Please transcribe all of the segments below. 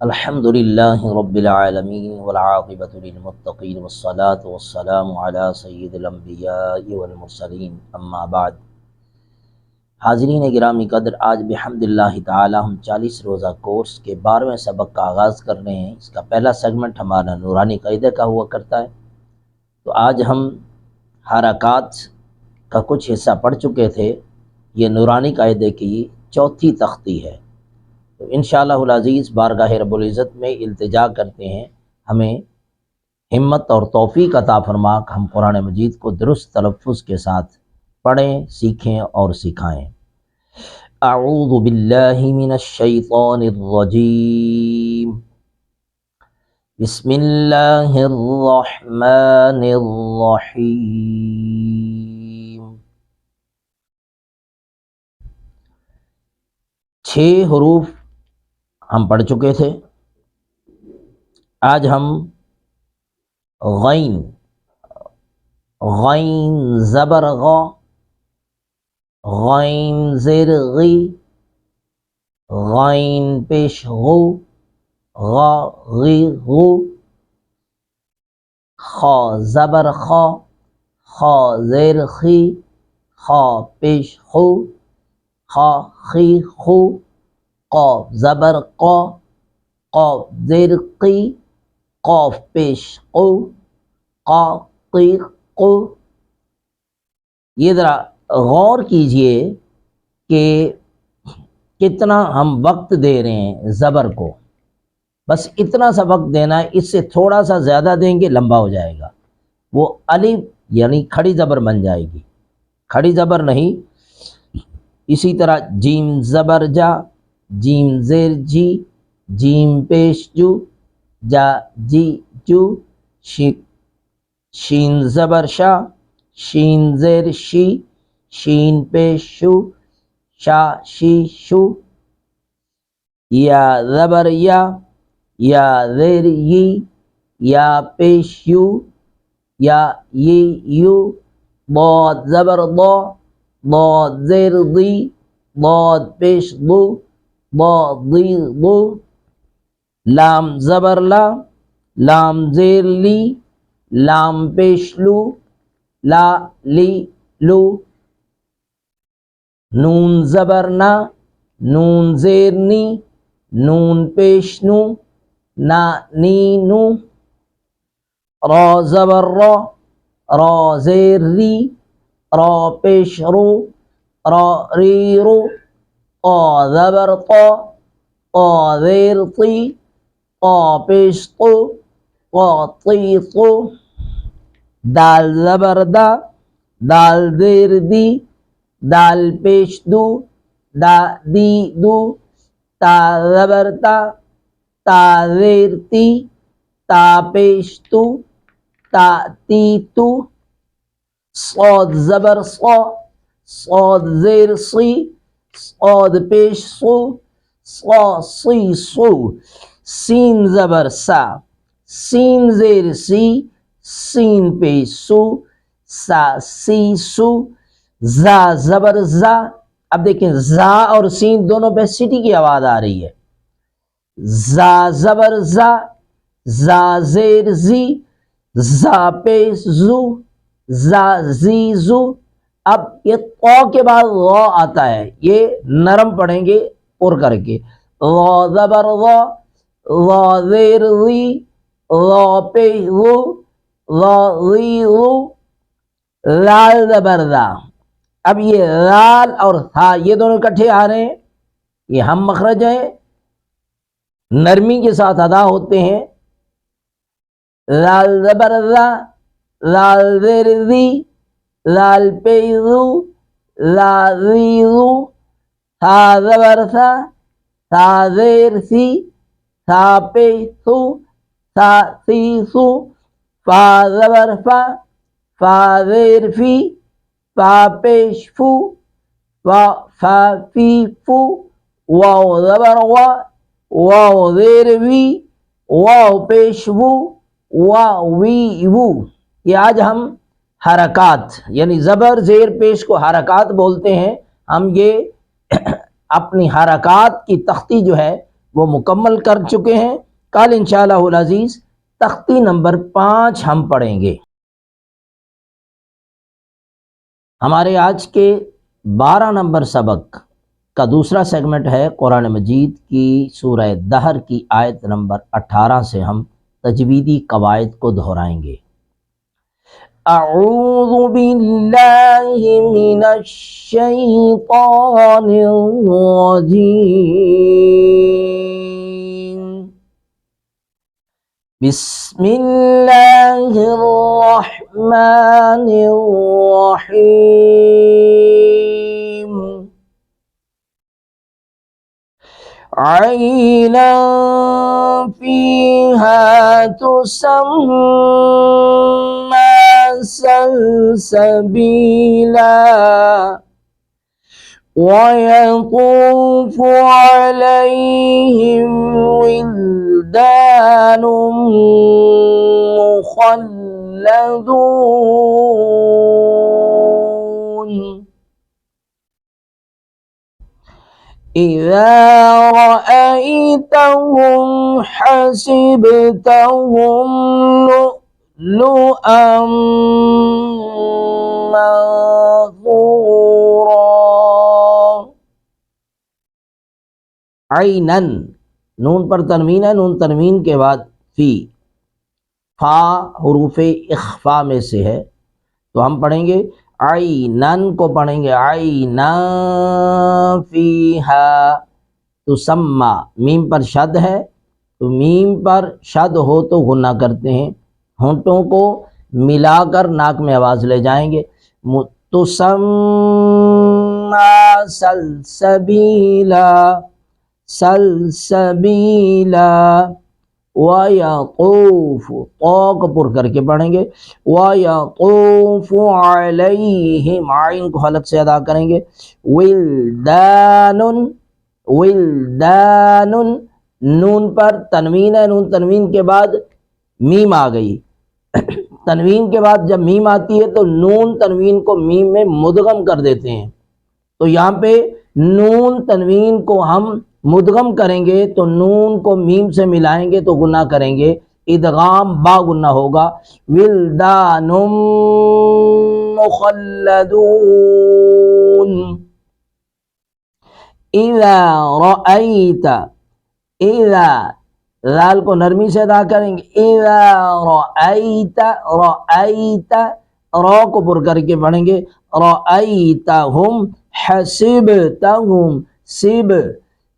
الحمد للہ رب العالمین والعاقبۃ للمتقین والصلاة والسلام علی سید الانبیاء والمرسلین اما بعد۔ حاضرین گرامی قدر، آج بحمد اللہ تعالی ہم 40 روزہ کورس کے 12ویں سبق کا آغاز کر رہے ہیں۔ اس کا پہلا سیگمنٹ ہمارا نورانی قاعدے کا ہوا کرتا ہے۔ تو آج ہم حرکات کا کچھ حصہ پڑھ چکے تھے۔ یہ نورانی قاعدے کی چوتھی تختی ہے۔ تو انشاءاللہ العزیز بارگاہ رب العزت میں التجا کرتے ہیں ہمیں ہمت اور توفیق عطا فرما کہ ہم قرآن مجید کو درست تلفظ کے ساتھ پڑھیں، سیکھیں اور سکھائیں۔ اعوذ باللہ من الشیطان الرجیم، بسم اللہ الرحمن الرحیم۔ 6 حروف ہم پڑھ چکے تھے۔ آج ہم غین زبر غ، غین زیر غی، غین پیش غو، غا غی غو، خا زبر خا، خا زیر خی، خا پیش خو، خا خی خو، قاف زبر قا، قاف زیر قی، قاف پیش قو، قا قی قو۔ یہ ذرا غور کیجئے کہ کتنا ہم وقت دے رہے ہیں زبر کو، بس اتنا سا وقت دینا ہے، اس سے تھوڑا سا زیادہ دیں گے لمبا ہو جائے گا۔ وہ الف یعنی کھڑی زبر بن جائے گی، کھڑی زبر نہیں۔ اسی طرح جیم زبر جا، جیم زیر جی، جیم پیش جو، جا جی جو، شین زبر شا، شین زیر شی، شین پیش شو، شا شی شو، یا زبر یا زیر یی، یا پیش یو، یا یی یو، ضاد زبر ضا، ضاد زیر ضی، ضاد پیش ضو، ضا ضی ضو، لام زبر لا، لام زیر لی، لام پیش لو، لا لی لو، نون زبر نا، نون زیر نی، نون پیش نو، نا نی نو، را زبر را، را زیر ری، را پیش رو، را ری رو، طا زبر طا، طا زیر طی، طا پیش طو، طا طی طو، دال زبر دا، دال زیر دی، دال پیش دو، دا دی دو، تا زبر تا، تا زیر تی، تا پیش تو، تا تی تو، صاد زبر صا، صاد زیر سی، صاد پیش سو، صا سی سو، سین زبر سا، سین زیر سی، سین پیش سو، سا سی سو، زا زبر زا۔ اب دیکھیں زا اور سین دونوں پہ سٹی کی آواز آ رہی ہے۔ زا زبر زا، زا زیر زی، زا پیش زو، زا زی زو۔ اب یہ طا کے بعد غا آتا ہے، یہ نرم پڑھیں گے پر کر کے۔ غا زبر غا، غا زیر غی، غا پیش غو، غا غی غو، لال زبر ذا۔ اب یہ لال اور تھا یہ دونوں اکٹھے آ رہے ہیں، یہ ہم مخرج ہیں، نرمی کے ساتھ ادا ہوتے ہیں۔ لال زبر ذا، لال زیر ذی، لال پیش ذو، لا ذی ذو، تھا زبر تھا، تھا زیر سی، تھا پیش ثو، تھا سی ثو، فا زبر فا، فا زیر فی، فا پیش فو، فا فی فو، واو زبر وا، واو زیر وی، واو پیش وو، وا وی وو۔ یہ آج ہم حرکات یعنی زبر زیر پیش کو حرکات بولتے ہیں۔ ہم یہ اپنی حرکات کی تختی جو ہے وہ مکمل کر چکے ہیں. کل انشاءاللہ العزیز تختی نمبر 5 ہم پڑھیں گے. ہمارے آج کے 12 نمبر سبق کا دوسرا سیگمنٹ ہے قرآن مجید کی سورہ دہر کی آیت نمبر 18 سے ہم تجویدی قواعد کو دہرائیں گے. اعوذ باللہ من الشیطان الرجیم. بسم اللہ الرحمن الرحیم. عینا فیہا تسمی سلسبیلا وَيَطُوفُ عَلَيْهِمْ وِلْدَانٌ مُخَلَّدُونَ إِذَا رَأَيْتَهُمْ حَسِبْتَهُمْ لُؤْلُؤًا منثورا. عینن نون پر تنوین ہے، نون تنوین کے بعد فی، فا حروف اخفا میں سے ہے تو ہم پڑھیں گے عینن کو پڑھیں گے عینا فیہا تسمی. میم پر شد ہے تو میم پر شد ہو تو غنہ کرتے ہیں، ہونٹوں کو ملا کر ناک میں آواز لے جائیں گے. تسمی سلسبیلا سلسبیلا. وَيَطُوفُ طا کو پر کر کے پڑھیں گے وَيَطُوفُ عَلَيْهِمْ، عین کو حلق سے ادا کریں گے وِلْدَانٌ وِلْدَانٌ. نون پر تنوین ہے، نون تنوین کے بعد میم آ گئی. تنوین کے بعد جب میم آتی ہے تو نون تنوین کو میم میں مدغم کر دیتے ہیں. تو یہاں پہ نون تنوین کو ہم مدغم کریں گے تو نون کو میم سے ملائیں گے تو گناہ کریں گے، ادغام با گناہ ہوگا. ولدان مخلدون. اذا رأیت، اذا لال کو نرمی سے ادا کریں گے اذا رأیت، رأیت را کو پر کر کے پڑھیں گے رأیتہم حسبتہم. سب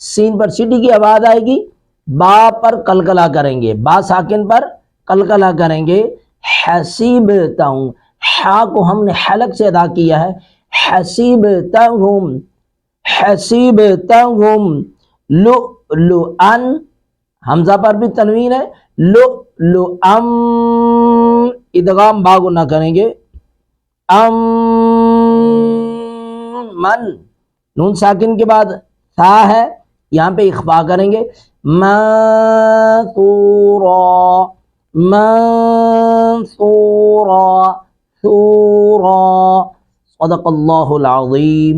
سین پر سیٹی کی آواز آئے گی، با پر قلقلہ کریں گے، با ساکن پر قلقلہ کریں گے. حسبتہم، حا کو ہم نے حلق سے ادا کیا ہے حسبتہم حسبتہم. لؤلؤن، حمزہ پر بھی تنوین ہے، لؤلؤم، ادغام با گنہ کریں گے. ام من، نون ساکن کے بعد تھا ہے، یہاں پہ اخفا کریں گے. منثورا منثورا ثورا. صدق اللہ العظیم.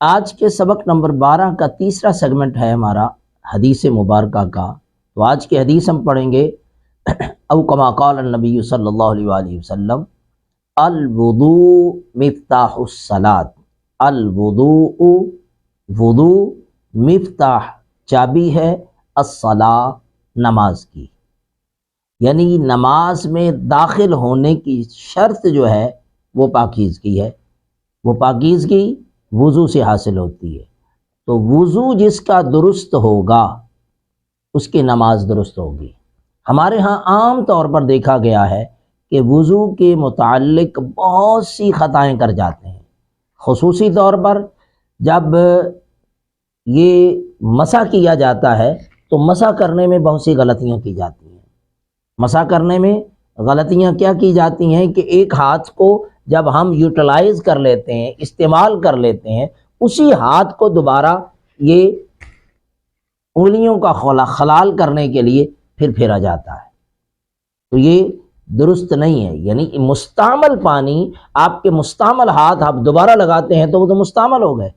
آج کے سبق نمبر 12 کا تیسرا سیگمنٹ ہے ہمارا حدیث مبارکہ کا. تو آج کی حدیث ہم پڑھیں گے او کما قال النبی صلی اللہ علیہ وآلہ وسلم الوضوء مفتاح الصلاۃ. الوضوء، وضو، مفتاح چابی ہے، الصلاۃ نماز کی. یعنی نماز میں داخل ہونے کی شرط جو ہے وہ پاکیزگی ہے. وہ پاکیزگی وضو سے حاصل ہوتی ہے. تو وضو جس کا درست ہوگا اس کی نماز درست ہوگی. ہمارے ہاں عام طور پر دیکھا گیا ہے کہ وضو کے متعلق بہت سی خطائیں کر جاتے ہیں. خصوصی طور پر جب یہ مسح کیا جاتا ہے تو مسح کرنے میں بہت سی غلطیاں کی جاتی ہیں. مسح کرنے میں غلطیاں کیا کی جاتی ہیں کہ ایک ہاتھ کو جب ہم یوٹیلائز کر لیتے ہیں، استعمال کر لیتے ہیں، اسی ہاتھ کو دوبارہ یہ انگلیوں کا خلال کرنے کے لیے پھر پھیرا جاتا ہے. تو یہ درست نہیں ہے. یعنی مستعمل پانی، آپ کے مستعمل ہاتھ آپ دوبارہ لگاتے ہیں تو وہ تو مستعمل ہو گئے.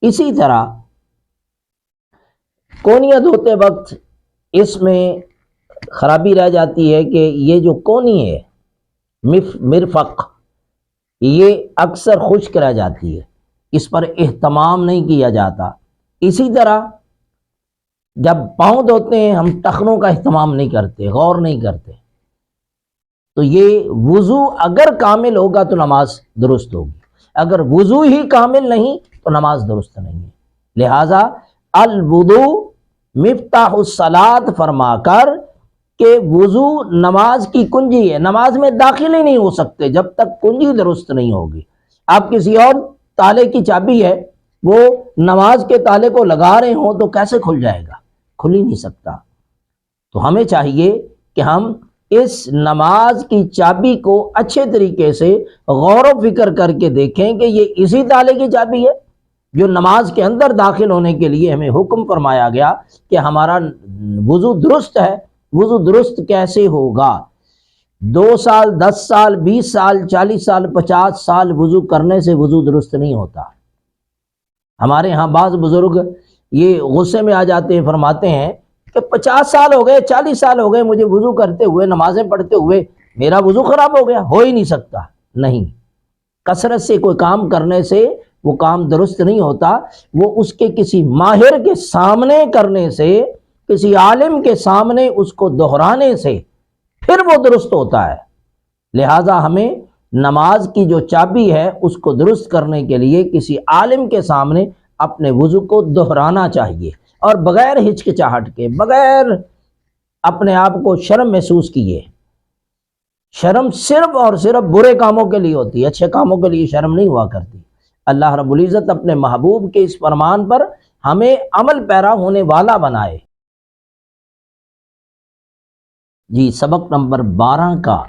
اسی طرح کونیاں دھوتے وقت اس میں خرابی رہ جاتی ہے کہ یہ جو کونی ہے مرفق، یہ اکثر خشک رہ جاتی ہے، اس پر اہتمام نہیں کیا جاتا۔ اسی طرح جب پاؤں دھوتے ہیں ہم ٹخنوں کا اہتمام نہیں کرتے، غور نہیں کرتے، تو یہ وضو اگر کامل ہوگا تو نماز درست ہوگی، اگر وضو ہی کامل نہیں تو نماز درست نہیں ہے۔ لہذا الوضو مفتاح الصلاۃ فرما کر کہ وضو نماز کی کنجی ہے، نماز میں داخل ہی نہیں ہو سکتے جب تک کنجی درست نہیں ہوگی۔ آپ کسی اور تالے کی چابی ہے، وہ نماز کے تالے کو لگا رہے ہوں تو کیسے کھل جائے گا؟ کھل ہی نہیں سکتا۔ تو ہمیں چاہیے کہ ہم اس نماز کی چابی کو اچھے طریقے سے غور و فکر کر کے دیکھیں کہ یہ اسی تالے کی چابی ہے جو نماز کے اندر داخل ہونے کے لیے ہمیں حکم فرمایا گیا کہ ہمارا وضو درست ہے۔ وضو درست کیسے ہوگا؟ 2 سال 10 سال 20 سال 40 سال 50 سال وضو کرنے سے وضو درست نہیں ہوتا۔ ہمارے ہاں بعض بزرگ یہ غصے میں آ جاتے ہیں، فرماتے ہیں کہ 50 سال ہو گئے 40 سال ہو گئے مجھے وضو کرتے ہوئے، نمازیں پڑھتے ہوئے، میرا وضو خراب ہو گیا۔ ہو ہی نہیں سکتا۔ نہیں، کثرت سے کوئی کام کرنے سے وہ کام درست نہیں ہوتا، وہ اس کے کسی ماہر کے سامنے کرنے سے، کسی عالم کے سامنے اس کو دہرانے سے پھر وہ درست ہوتا ہے۔ لہٰذا ہمیں نماز کی جو چابی ہے اس کو درست کرنے کے لیے کسی عالم کے سامنے اپنے وضو کو دہرانا چاہیے، اور بغیر ہچکچاہٹ کے، بغیر اپنے آپ کو شرم محسوس کیے۔ شرم صرف اور صرف برے کاموں کے لیے ہوتی ہے، اچھے کاموں کے لیے شرم نہیں ہوا کرتی۔ اللہ رب العزت اپنے محبوب کے اس فرمان پر ہمیں عمل پیرا ہونے والا بنائے۔ جی، سبق نمبر 12 کا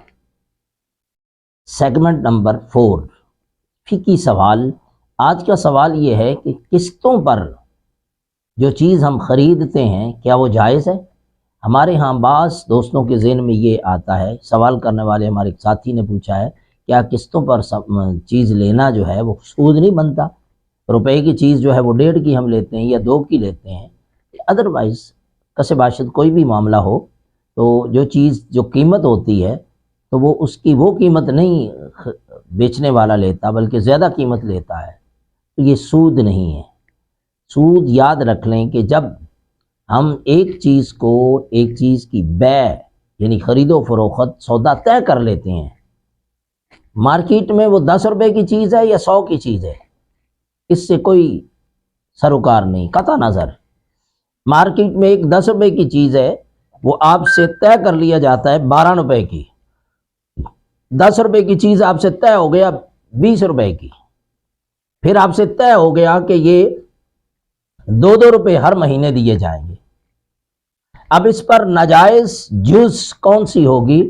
سیگمنٹ نمبر 4، فقہی سوال۔ آج کا سوال یہ ہے کہ قسطوں پر جو چیز ہم خریدتے ہیں کیا وہ جائز ہے؟ ہمارے ہاں بعض دوستوں کے ذہن میں یہ آتا ہے، سوال کرنے والے ہمارے ساتھی نے پوچھا ہے، کیا قسطوں پر چیز لینا جو ہے وہ سود نہیں بنتا؟ روپے کی چیز جو ہے وہ 1.5 کی ہم لیتے ہیں یا 2 کی لیتے ہیں۔ ادروائز کسے باشد کوئی بھی معاملہ ہو تو جو چیز جو قیمت ہوتی ہے تو وہ اس کی وہ قیمت نہیں بیچنے والا لیتا بلکہ زیادہ قیمت لیتا ہے، تو یہ سود نہیں ہے۔ سود یاد رکھ لیں کہ جب ہم ایک چیز کی بیع یعنی خرید و فروخت سودا طے کر لیتے ہیں، مارکیٹ میں وہ 10 روپے کی چیز ہے یا 100 کی چیز ہے، اس سے کوئی سروکار نہیں، قطع نظر۔ مارکیٹ میں ایک 10 روپے کی چیز ہے، وہ آپ سے طے کر لیا جاتا ہے 12 روپے کی، 10 روپے کی چیز آپ سے طے ہو گیا 20 روپے کی، پھر آپ سے طے ہو گیا کہ یہ 2 روپے ہر مہینے دیے جائیں گے۔ اب اس پر ناجائز جز کون سی ہوگی؟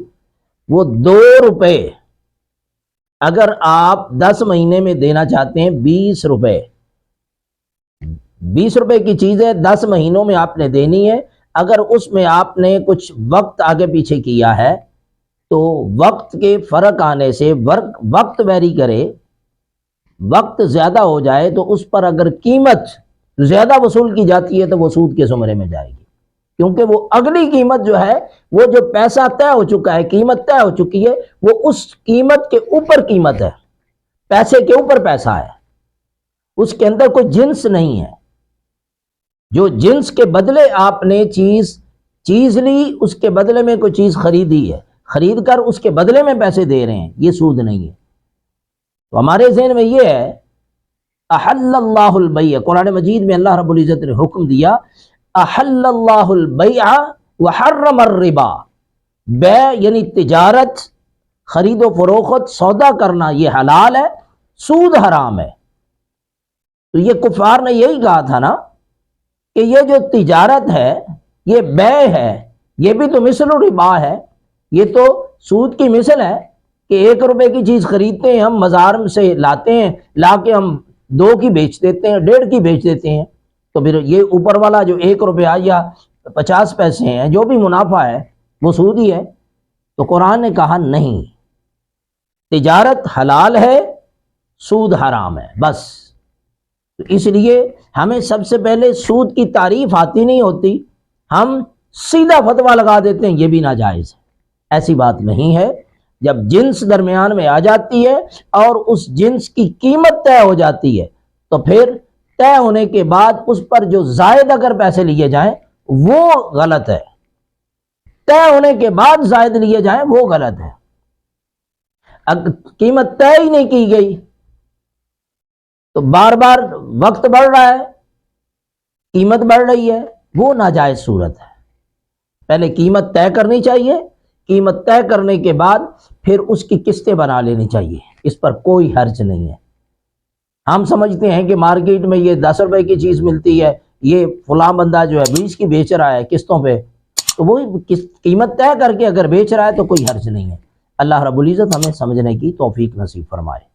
وہ 2 روپے اگر آپ 10 مہینے میں دینا چاہتے ہیں 20 روپے، 20 روپے کی چیز ہے، 10 مہینوں میں آپ نے دینی ہے۔ اگر اس میں آپ نے کچھ وقت آگے پیچھے کیا ہے تو وقت کے فرق آنے سے وقت ویری کرے، وقت زیادہ ہو جائے تو اس پر اگر قیمت زیادہ وصول کی جاتی ہے تو وہ سود کے زمرے میں جائے گی، کیونکہ وہ اگلی قیمت جو ہے، وہ جو پیسہ طے ہو چکا ہے، قیمت طے ہو چکی ہے، وہ اس قیمت کے اوپر قیمت ہے، پیسے کے اوپر پیسہ ہے، اس کے اندر کوئی جنس نہیں ہے۔ جو جنس کے بدلے آپ نے چیز لی، اس کے بدلے میں کوئی چیز خریدی ہے، خرید کر اس کے بدلے میں پیسے دے رہے ہیں، یہ سود نہیں ہے۔ تو ہمارے ذہن میں یہ ہے، احل اللہ البیع، قرآن مجید میں اللہ رب العزت نے حکم دیا، احل اللہ البیع وحرم الربا، بیع یعنی تجارت، خرید و فروخت، سودا کرنا یہ حلال ہے، سود حرام ہے۔ تو یہ کفار نے یہی کہا تھا نا کہ یہ جو تجارت ہے، یہ بیع ہے، یہ بھی تو مثل الربا ہے، یہ تو سود کی مثل ہے کہ 1 روپے کی چیز خریدتے ہیں، ہم بازار سے لاتے ہیں، لا کے ہم 2 کی بیچ دیتے ہیں، 1.5 کی بیچ دیتے ہیں، تو پھر یہ اوپر والا جو 1 روپیہ یا 50 پیسے ہیں، جو بھی منافع ہے وہ سود ہی ہے۔ تو قرآن نے کہا نہیں، تجارت حلال ہے، سود حرام ہے، بس۔ تو اس لیے ہمیں سب سے پہلے سود کی تعریف آتی نہیں ہوتی، ہم سیدھا فتویٰ لگا دیتے ہیں یہ بھی ناجائز ہے۔ ایسی بات نہیں ہے۔ جب جنس درمیان میں آ جاتی ہے اور اس جنس کی قیمت طے ہو جاتی ہے تو پھر طے ہونے کے بعد اس پر جو زائد اگر پیسے لیے جائیں وہ غلط ہے، طے ہونے کے بعد زائد لیے جائیں وہ غلط ہے۔ اگر قیمت طے ہی نہیں کی گئی تو بار بار وقت بڑھ رہا ہے، قیمت بڑھ رہی ہے، وہ ناجائز صورت ہے۔ پہلے قیمت طے کرنی چاہیے، قیمت طے کرنے کے بعد پھر اس کی قسطیں بنا لینی چاہیے، اس پر کوئی حرج نہیں ہے۔ ہم سمجھتے ہیں کہ مارکیٹ میں یہ 10 روپے کی چیز ملتی ہے، یہ فلاں بندہ جو ہے 20 کی بیچ رہا ہے قسطوں پہ، تو وہی قیمت طے کر کے اگر بیچ رہا ہے تو کوئی حرج نہیں ہے۔ اللہ رب العزت ہمیں سمجھنے کی توفیق نصیب فرمائے۔